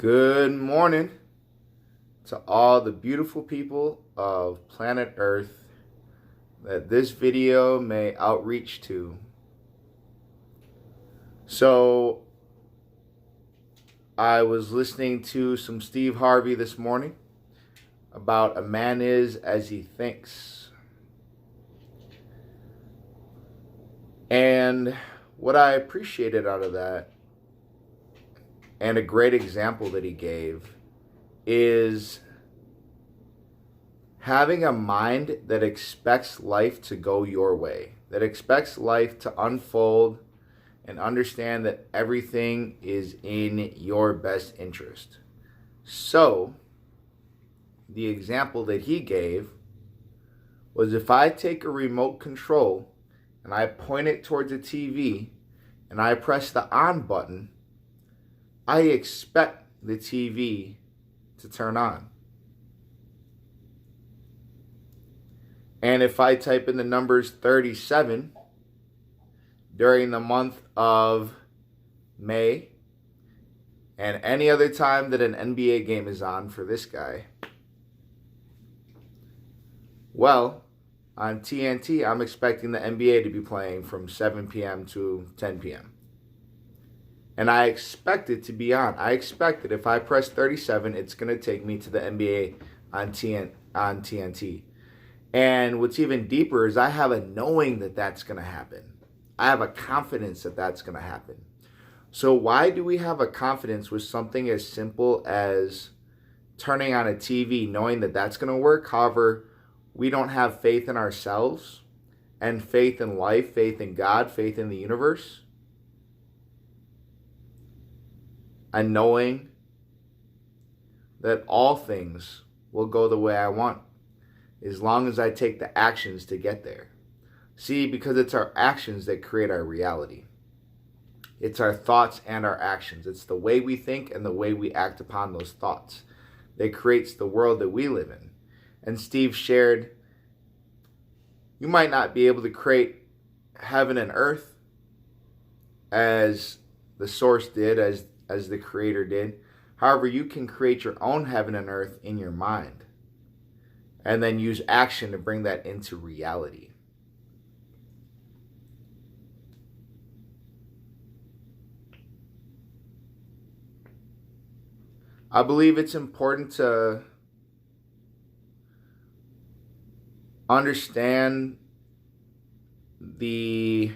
Good morning to all the beautiful people of planet Earth that this video may outreach to. So, I was listening to some Steve Harvey this morning about a man is as he thinks. And what I appreciated out of that, and a great example that he gave, is having a mind that expects life to go your way, that expects life to unfold and understand that everything is in your best interest. So, the example that he gave was if I take a remote control and I point it towards a TV and I press the on button, I expect the TV to turn on. And if I type in the numbers 37 during the month of May and any other time that an NBA game is on for this guy, well, on TNT, I'm expecting the NBA to be playing from 7 p.m. to 10 p.m. And I expect it to be on. I expect that if I press 37, it's going to take me to the NBA on TNT. And what's even deeper is I have a knowing that that's going to happen. I have a confidence that that's going to happen. So why do we have a confidence with something as simple as turning on a TV, knowing that that's going to work? However, we don't have faith in ourselves and faith in life, faith in God, faith in the universe. And knowing that all things will go the way I want as long as I take the actions to get there. See, because it's our actions that create our reality. It's our thoughts and our actions. It's the way we think and the way we act upon those thoughts that creates the world that we live in. And Steve shared, you might not be able to create heaven and earth as the source did, as the creator did. However, you can create your own heaven and earth in your mind and then use action to bring that into reality. I believe it's important to understand the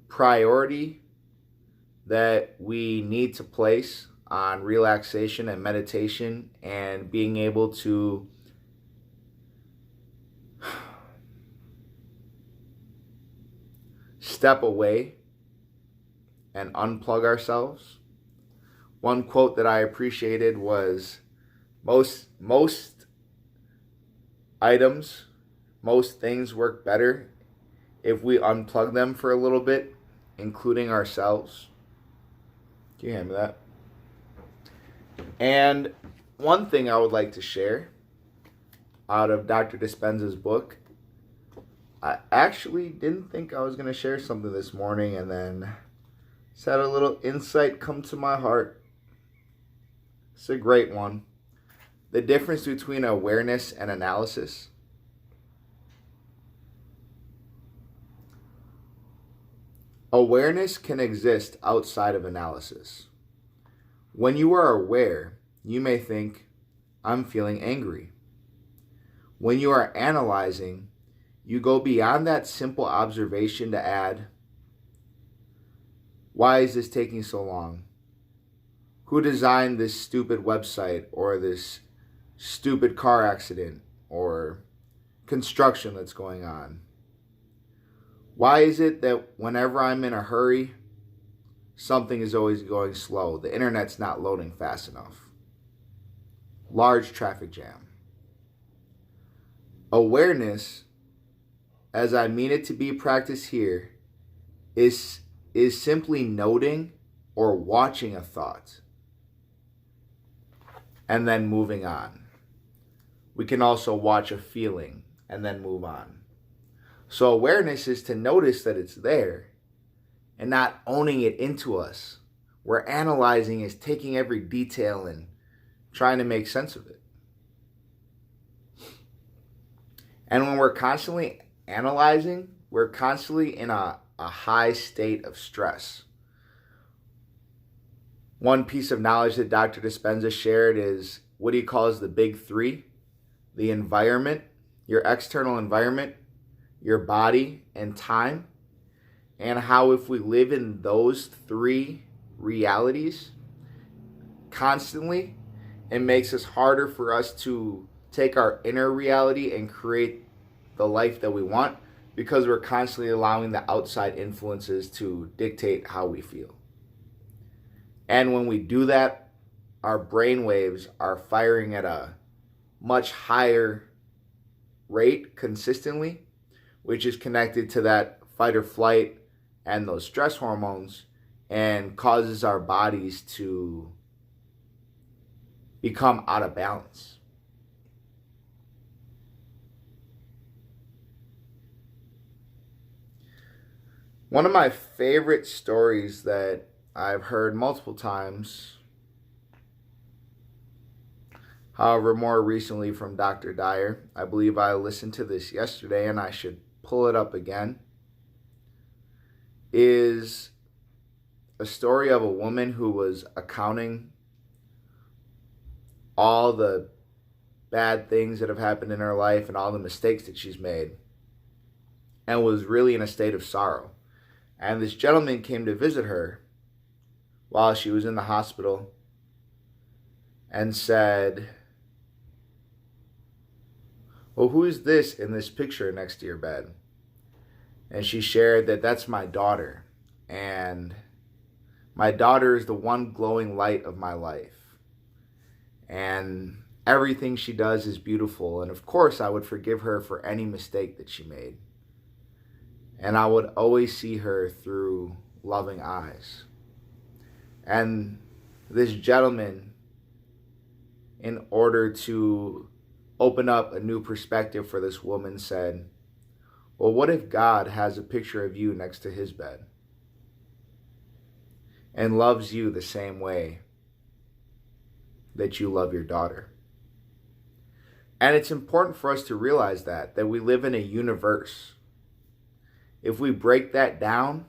priority that we need to place on relaxation and meditation and being able to step away and unplug ourselves. One quote that I appreciated was, most items, most things work better if we unplug them for a little bit, including ourselves. Can you hear me that? And one thing I would like to share out of Dr. Dispenza's book, I actually didn't think I was going to share something this morning, and then just had a little insight come to my heart. It's a great one. The difference between awareness and analysis. Awareness can exist outside of analysis. When you are aware, you may think, I'm feeling angry. When you are analyzing, you go beyond that simple observation to add, why is this taking so long? Who designed this stupid website or this stupid car accident or construction that's going on? Why is it that whenever I'm in a hurry, something is always going slow? The internet's not loading fast enough. Large traffic jam. Awareness, as I mean it to be practiced here, is simply noting or watching a thought and then moving on. We can also watch a feeling and then move on. So awareness is to notice that it's there and not owning it into us. Where analyzing is taking every detail and trying to make sense of it. And when we're constantly analyzing, we're constantly in a high state of stress. One piece of knowledge that Dr. Dispenza shared is what he calls the big three: the environment, your external environment, your body, and time. And how if we live in those three realities constantly, it makes it harder for us to take our inner reality and create the life that we want, because we're constantly allowing the outside influences to dictate how we feel. And when we do that, our brain waves are firing at a much higher rate consistently, which is connected to that fight or flight and those stress hormones, and causes our bodies to become out of balance. One of my favorite stories that I've heard multiple times, however, more recently from Dr. Dyer, I believe I listened to this yesterday and I should pull it up again, is a story of a woman who was accounting all the bad things that have happened in her life and all the mistakes that she's made, and was really in a state of sorrow. And this gentleman came to visit her while she was in the hospital and said, "Well, who is this in this picture next to your bed?" And she shared that that's my daughter. And my daughter is the one glowing light of my life. And everything she does is beautiful. And of course, I would forgive her for any mistake that she made. And I would always see her through loving eyes. And this gentleman, in order to open up a new perspective for this woman, said, "Well, what if God has a picture of you next to his bed and loves you the same way that you love your daughter?" And it's important for us to realize that we live in a universe. If we break that down,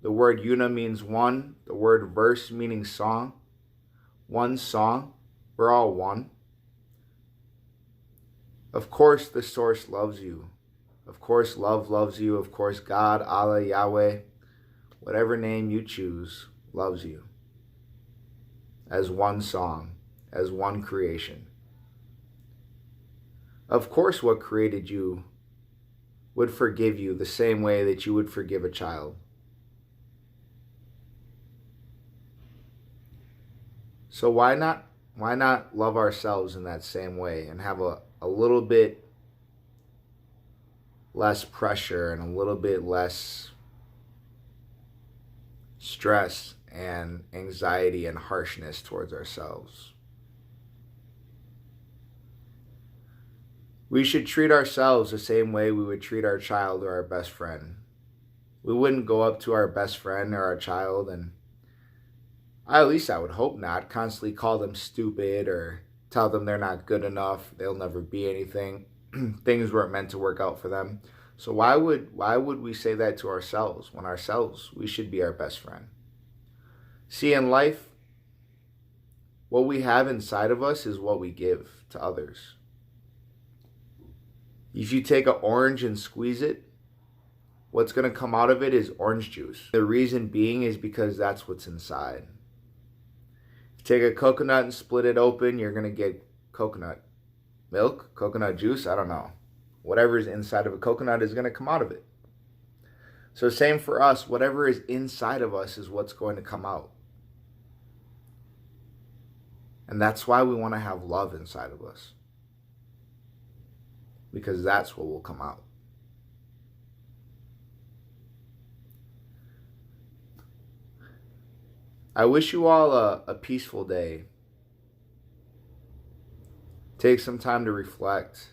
the word una means one, the word verse meaning song, one song, we're all one. Of course the source loves you. Of course love loves you. Of course God, Allah, Yahweh, whatever name you choose, loves you. As one song, as one creation. Of course what created you would forgive you the same way that you would forgive a child. So why not love ourselves in that same way and have a little bit less pressure and a little bit less stress and anxiety and harshness towards ourselves? We should treat ourselves the same way we would treat our child or our best friend. We wouldn't go up to our best friend or our child and, at least I would hope not, constantly call them stupid or tell them they're not good enough, they'll never be anything, things weren't meant to work out for them. So why would we say that to ourselves when ourselves, we should be our best friend? See, in life, what we have inside of us is what we give to others. If you take an orange and squeeze it, what's going to come out of it is orange juice. The reason being is because that's what's inside. If you take a coconut and split it open, you're going to get coconut milk, coconut juice, I don't know. Whatever is inside of a coconut is going to come out of it. So same for us, whatever is inside of us is what's going to come out. And that's why we want to have love inside of us. Because that's what will come out. I wish you all a peaceful day. Take some time to reflect.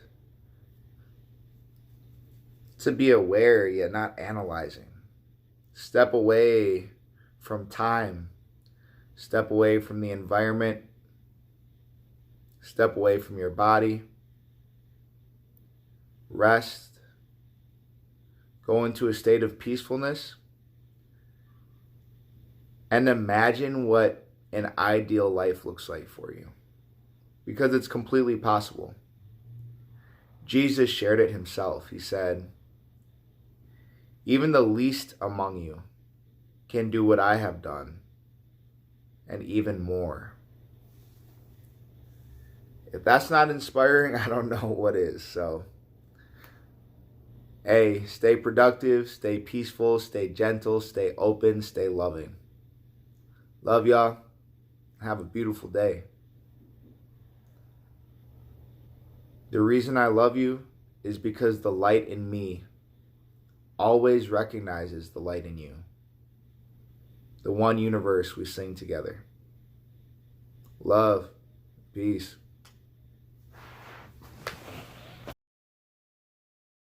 To be aware yet not analyzing. Step away from time Step away from the environment. Step away from your body. Rest. Go into a state of peacefulness. And imagine what an ideal life looks like for you. Because it's completely possible. Jesus shared it himself. He said, even the least among you can do what I have done, and even more. If that's not inspiring, I don't know what is. So, hey, stay productive, stay peaceful, stay gentle, stay open, stay loving. Love y'all. Have a beautiful day. The reason I love you is because the light in me always recognizes the light in you. The one universe we sing together. Love. Peace.